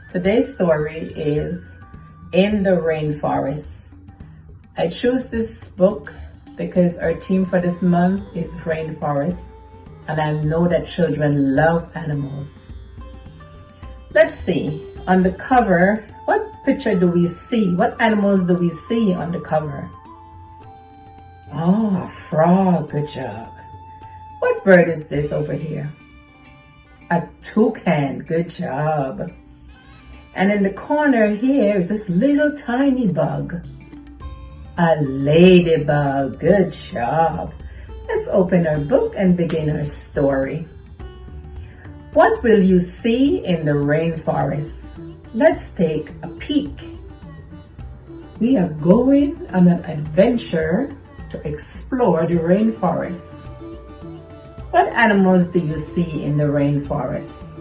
Today's story is In the Rainforest. I choose this book because our theme for this month is rainforest, and I know that children love animals. Let's see, on the cover, what picture do we see? What animals do we see on the cover? Oh, a frog, good job. What bird is this over here? A toucan, good job. And in the corner here is this little tiny bug. A ladybug, good job. Let's open our book and begin our story. What will you see in the rainforest? Let's take a peek. We are going on an adventure to explore the rainforest. What animals do you see in the rainforest?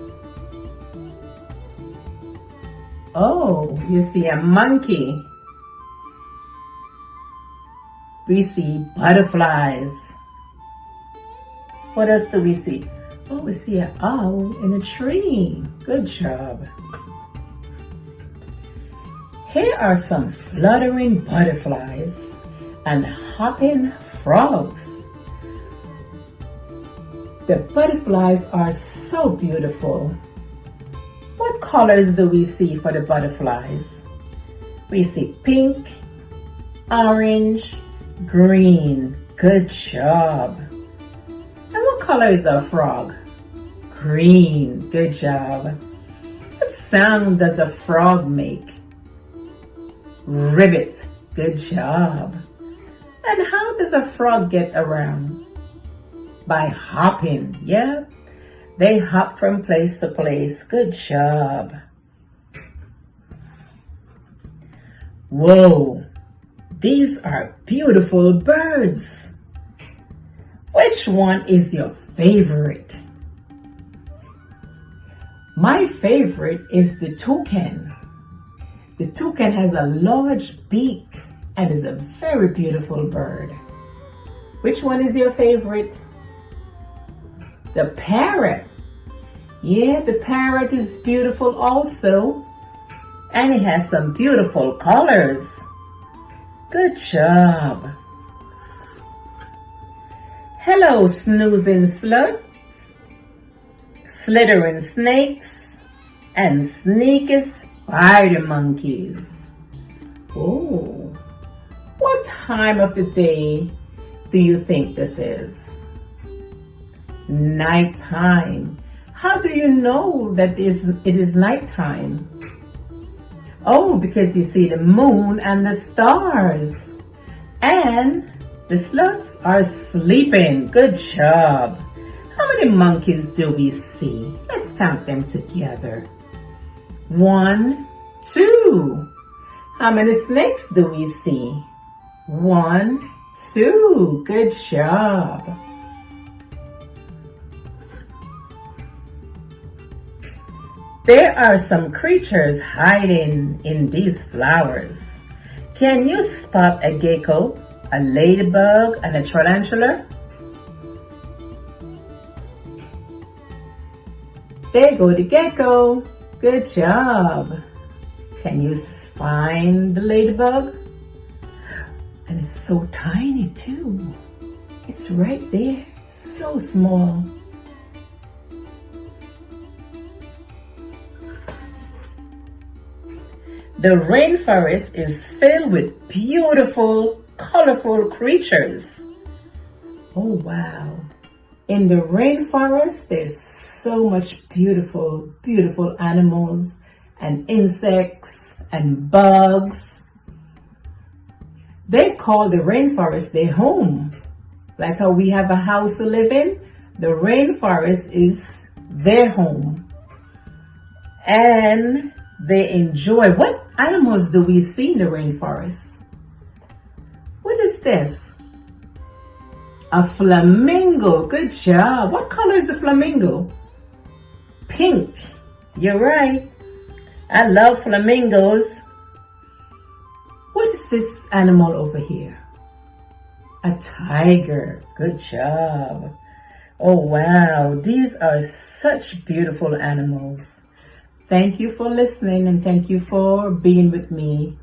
Oh, you see a monkey. We see butterflies. What else do we see? Oh, we see an owl in a tree. Good job. Here are some fluttering butterflies and hopping frogs. The butterflies are so beautiful. What colors do we see for the butterflies? We see pink, orange, green. Good job. And what color is our frog? Green. Good job. What sound does a frog make? Ribbit. Good job. And how does a frog get around? By hopping. Yeah. They hop from place to place. Good job. Whoa, these are beautiful birds. Which one is your favorite? My favorite is the toucan. The toucan has a large beak and is a very beautiful bird. Which one is your favorite? The parrot. Yeah, the parrot is beautiful also. And it has some beautiful colors. Good job. Hello, snoozing slugs, slithering snakes, and sneaky spider monkeys. Oh, what time of the day do you think this is? Nighttime. How do you know that it is nighttime? Oh, because you see the moon and the stars. And the slugs are sleeping. Good job. How many monkeys do we see? Let's count them together. 1, 2. How many snakes do we see? 1, 2. Good job. There are some creatures hiding in these flowers. Can you spot a gecko, a ladybug, and a tarantula? There go the gecko. Good job. Can you find the ladybug? And it's so tiny too. It's right there, so small. The rainforest is filled with beautiful, colorful creatures. Oh, wow. In the rainforest, there's so much beautiful, beautiful animals and insects and bugs. They call the rainforest their home. Like how we have a house to live in, the rainforest is their home. And they enjoy. What animals do we see in the rainforest? What is this? A flamingo. Good job. What color is the flamingo? Pink. You're right. I love flamingos. What is this animal over here? A tiger. Good job. Oh, wow. These are such beautiful animals. Thank you for listening and thank you for being with me.